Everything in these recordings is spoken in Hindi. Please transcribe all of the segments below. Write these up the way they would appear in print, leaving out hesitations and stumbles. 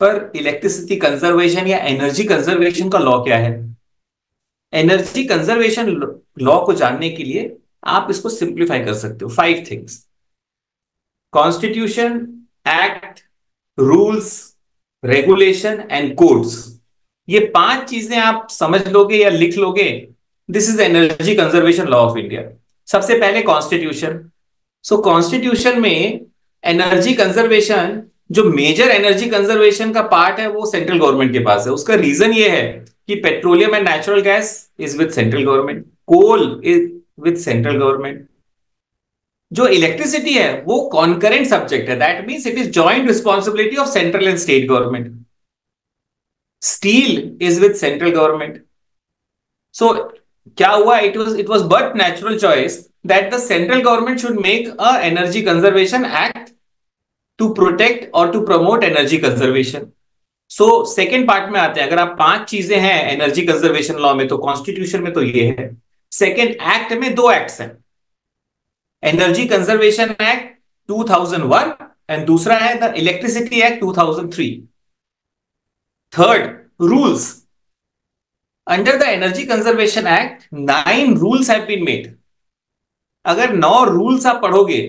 पर इलेक्ट्रिसिटी कंजर्वेशन या एनर्जी कंजर्वेशन का लॉ क्या है? एनर्जी कंजर्वेशन लॉ को जानने के लिए आप इसको सिंप्लीफाई कर सकते हो, 5 things: constitution, act, rules, regulation and codes. ये 5 चीजें आप समझ लोगे या लिख लोगे, this is energy conservation law of India. सबसे पहले कॉन्स्टिट्यूशन। सो कॉन्स्टिट्यूशन में एनर्जी कंजर्वेशन, जो मेजर एनर्जी कंजर्वेशन का पार्ट है वो सेंट्रल गवर्नमेंट के पास है। उसका रीजन ये है कि petroleum and natural gas is with central government, coal is with central government. जो इलेक्ट्रिसिटी है वो कॉन्करेंट सब्जेक्ट है, that means it is joint responsibility of central and state government. Steel is with central government. So क्या हुआ, it was but natural choice that the central government should make a energy conservation act to protect और to promote energy conservation. So second part में आते हैं। अगर आप 5 चीजें हैं एनर्जी कंजर्वेशन लॉ में, तो कॉन्स्टिट्यूशन में तो ये है। सेकेंड, एक्ट में 2 एक्ट्स हैं, एनर्जी कंजर्वेशन एक्ट 2001 एंड दूसरा है the electricity act 2003। Third, rules. Under the energy conservation act 9 rules have been made. अगर 9 रूल्स आप पढ़ोगे,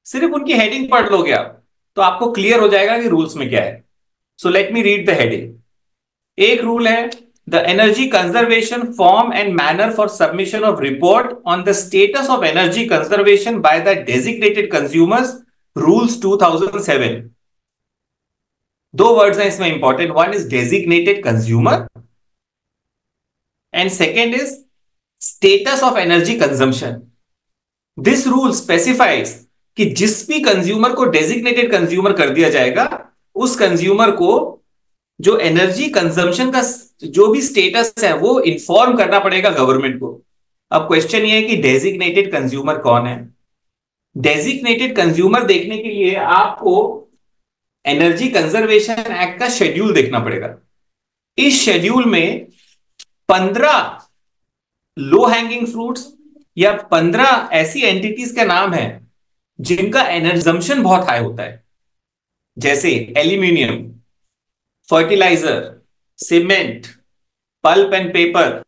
सिर्फ उनकी हेडिंग पढ़ लोगे आप, तो आपको क्लियर हो जाएगा कि रूल्स में क्या है। So let me read the heading. एक रूल है, the energy conservation form and manner for submission of report on the status of energy conservation by the designated consumers, rules 2007। 2 words हैं इसमें important, one is designated consumer and second is status of energy consumption. This rule specifies कि जिस भी कंज्यूमर को डेजिग्नेटेड कंज्यूमर कर दिया जाएगा, उस कंज्यूमर को जो एनर्जी कंजम्पशन का जो भी स्टेटस है वो इंफॉर्म करना पड़ेगा गवर्नमेंट को। अब क्वेश्चन ये है कि डेजिग्नेटेड कंज्यूमर कौन है? डेजिग्नेटेड कंज्यूमर देखने के लिए आपको एनर्जी कंजर्वेशन एक्ट का शेड्यूल देखना पड़ेगा। इस शेड्यूल में 15 लो हैंगिंग फ्रूट्स या 15 ऐसी एंटिटीज का नाम है जिनका एनर्जम्पशन बहुत हाई होता है, जैसे aluminium, fertiliser, cement, pulp and paper.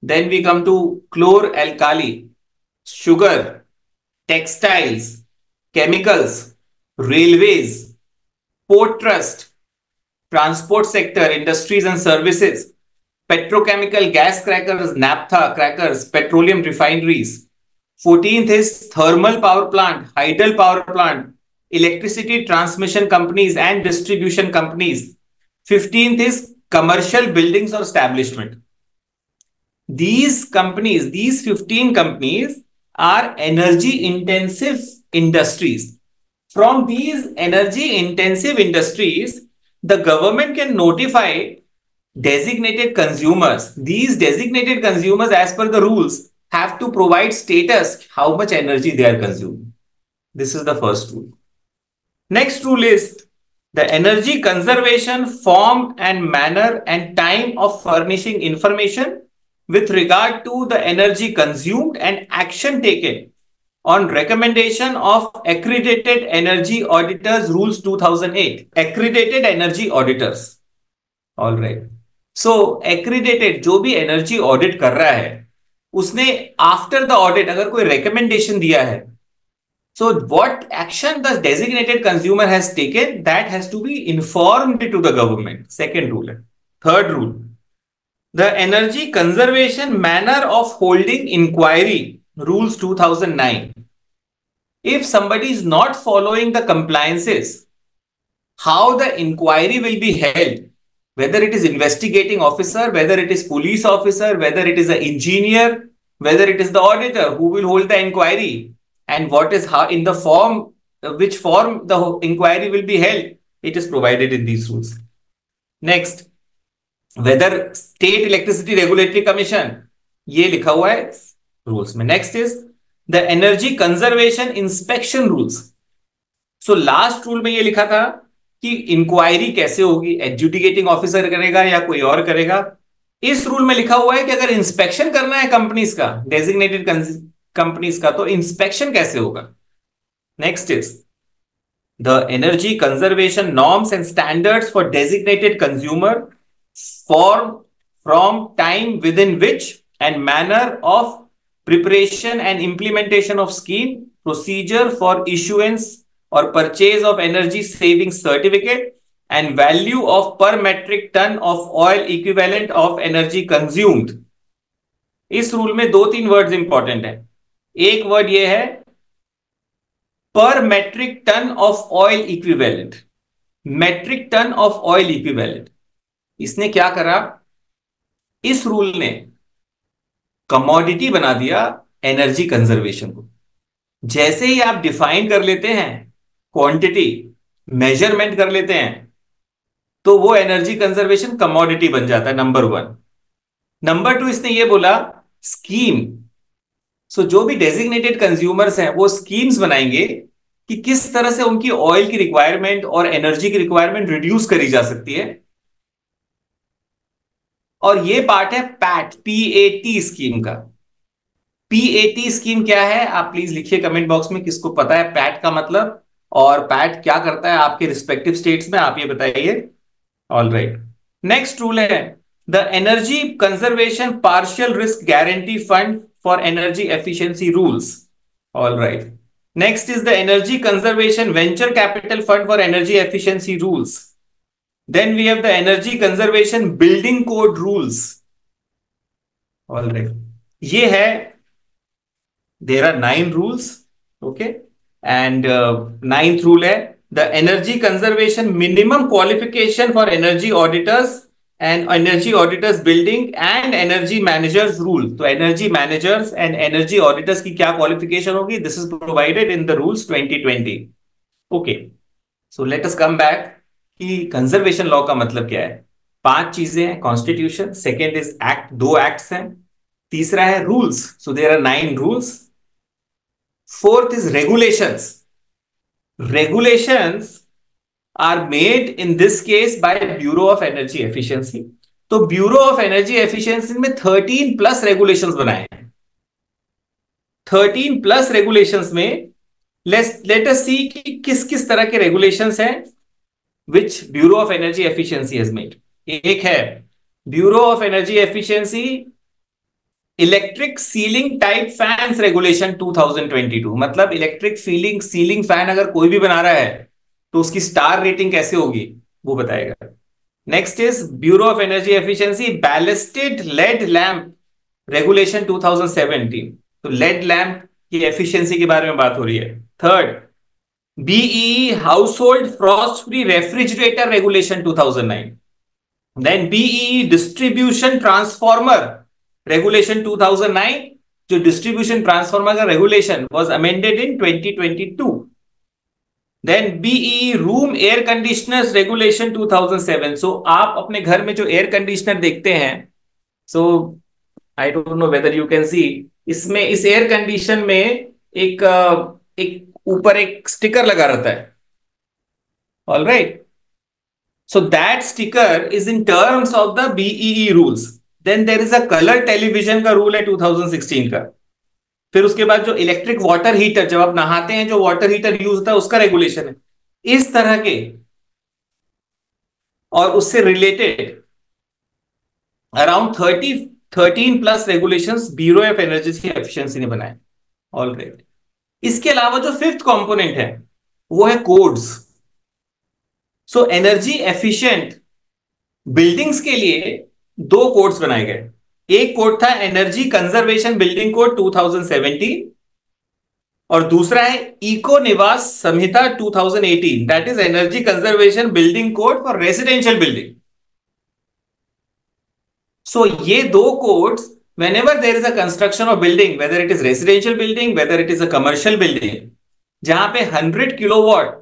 Then we come to chlor-alkali, sugar, textiles, chemicals, railways, port trust, transport sector, industries and services, petrochemical gas crackers, naphtha crackers, petroleum refineries. 14th is thermal power plant, hydel power plant, electricity transmission companies and distribution companies. 15th is commercial buildings or establishment. These companies, these 15 companies are energy intensive industries. From these energy intensive industries, the government can notify designated consumers. These designated consumers, as per the rules, have to provide status how much energy they are consuming. This is the first rule. Next rule is the energy conservation form and manner and time of furnishing information with regard to the energy consumed and action taken on recommendation of accredited energy auditors, rules 2008. Accredited energy auditors. All right. So accredited जो भी एनर्जी ऑडिट कर रहा है, उसने आफ्टर द ऑडिट अगर कोई रिकमेंडेशन दिया है, so what action the designated consumer has taken, that has to be informed to the government. Second rule. Third rule, the energy conservation manner of holding inquiry, rules 2009. If somebody is not following the compliances, how the inquiry will be held, whether it is investigating officer, whether it is police officer, whether it is an engineer, whether it is the auditor who will hold the inquiry, and what is how in the form, which form the inquiry will be held, it is provided in these rules. Next, whether state electricity regulatory commission, ये लिखा हुआ है rules में. Next is the energy conservation inspection rules. So last rule में ये लिखा था कि इंक्वायरी कैसे होगी, एडजुडिकेटिंग ऑफिसर करेगा या कोई और करेगा. इस रूल में लिखा हुआ है कि अगर इंस्पेक्शन करना है कंपनीज का, डेजिग्नेटेड कंपनीज का, तो इंस्पेक्शन कैसे होगा. Next is the energy conservation norms and standards for designated consumer form from time within which and manner of preparation and implementation of scheme, procedure for issuance or purchase of energy saving certificate, and value of per metric ton of oil equivalent of energy consumed. इस रूल में दो तीन वर्ड्स इंपॉर्टेंट है. एक वर्ड ये है पर metric ton of oil equivalent. Metric ton of oil equivalent. इसने क्या करा, इस रूल ने कमोडिटी बना दिया एनर्जी कंजर्वेशन को. जैसे ही आप डिफाइन कर लेते हैं क्वांटिटी, मेजरमेंट कर लेते हैं, तो वो एनर्जी कंजर्वेशन कमोडिटी बन जाता है. Number one. नंबर टू, इसने ये बोला स्कीम. सो जो भी डेजिग्नेटेड कंज्यूमर्स हैं वो स्कीम्स बनाएंगे कि किस तरह से उनकी ऑयल की रिक्वायरमेंट और एनर्जी की रिक्वायरमेंट रिड्यूस करी जा सकती है. और ये पार्ट है पैट, PAT स्कीम का. PAT स्कीम क्या है, आप प्लीज लिखिए कमेंट बॉक्स में किसको पता है पैट का मतलब, और पैट क्या करता है आपके रिस्पेक्टिव स्टेट्स में, आप ये बताइए. All right. नेक्स्ट रूल है the energy conservation partial risk guarantee fund for energy efficiency rules. All right. Next is the Energy Conservation Venture Capital Fund for Energy Efficiency Rules. Then we have the Energy Conservation Building Code Rules. All right. ये है, there are 9 rules. Okay. And ninth rule है the Energy Conservation Minimum Qualification for Energy Auditors and Energy Auditors Building and Energy Managers Rule. तो Energy Managers and Energy Auditors की क्या qualification होगी? This is provided in the rules 2020. Okay. So let us come back कि conservation law का मतलब क्या है. 5 चीजें हैं. Constitution, second is act, 2 acts हैं. तीसरा है rules. So there are 9 rules. Fourth is regulations. Regulations are made in this case by Bureau of Energy Efficiency. तो Bureau of Energy Efficiency में 13 प्लस रेगुलेशंस बनाए हैं. 13 प्लस रेगुलेशंस में let us see कि किस किस तरह के रेगुलेशंस हैं which Bureau of Energy Efficiency has made. एक है Bureau of Energy Efficiency electric ceiling type fans regulation 2022. मतलब इलेक्ट्रिक सीलिंग फैन अगर कोई भी बना रहा है तो उसकी स्टार रेटिंग कैसे होगी वो बताएगा. Next is bureau of energy efficiency ballasted LED lamp regulation 2017. तो लेड लैंप की एफिशिएंसी के बारे में बात हो रही है. Third, BEE household frost free refrigerator regulation 2009. Then BEE distribution transformer regulation 2009. जो डिस्ट्रीब्यूशन ट्रांसफॉर्मर का regulation was amended in 2022. Then BEE room air conditioners regulation 2007. So आप अपने घर में जो एयर कंडीशनर देखते हैं, so I don't know whether you can see, इसमें इस एयर कंडीशन में एक ऊपर एक स्टिकर लगा रहता है. All right. So that sticker is in terms of the BEE rules. Then there is a colour television का रूल है 2016 का. फिर उसके बाद जो इलेक्ट्रिक वाटर हीटर, जब आप नहाते हैं जो वाटर हीटर यूज होता है उसका रेगुलेशन है. इस तरह के और उससे related around 13 plus regulations bureau of energy efficiency ने बनाए. All right. इसके अलावा जो 5th कंपोनेंट है वो है codes. So energy efficient buildings के लिए 2 कोड्स बनाए गए. एक कोड था एनर्जी कंजर्वेशन बिल्डिंग कोड 2017 और दूसरा है eco Niwas Samhita 2018. That is energy conservation building code for residential building. So ये 2 codes, whenever there is a construction of building, whether it is residential building, whether it is a commercial building, जहां पे 100 किलोवाट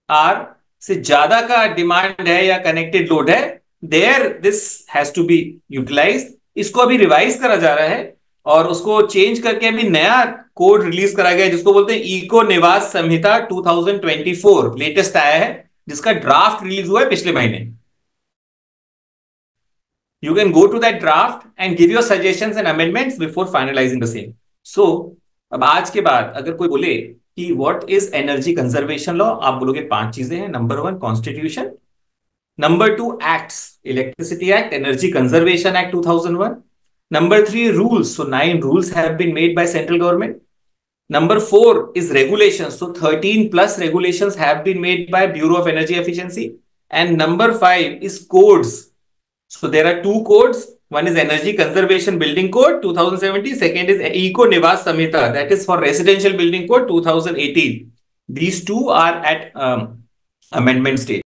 आर से ज्यादा का डिमांड है या कनेक्टेड लोड है, there this has to be utilised. इसको अभी रिवाइज करा जा रहा है और उसको चेंज करके अभी नया कोड रिलीज करा गया है जिसको बोलते हैं इको निवास संहिता 2024. लेटेस्ट आया है जिसका ड्राफ्ट रिलीज हुआ है पिछले महीने. You can go to that draft and give your suggestions and amendments before finalising the same. So अब आज के बाद अगर कोई बोले कि what is energy conservation law, आप बोलोगे 5 चीजें हैं। Number 1 constitution, number 2 acts, electricity act, energy conservation act 2001, number 3 rules, so 9 rules have been made by central government. Number 4 is regulations, so 13 plus regulations have been made by Bureau of Energy Efficiency. And number 5 is codes, so there are 2 codes. One is Energy Conservation Building Code 2017, second is Eco Niwas Samhita, that is for Residential Building Code 2018. These two are at amendment stage.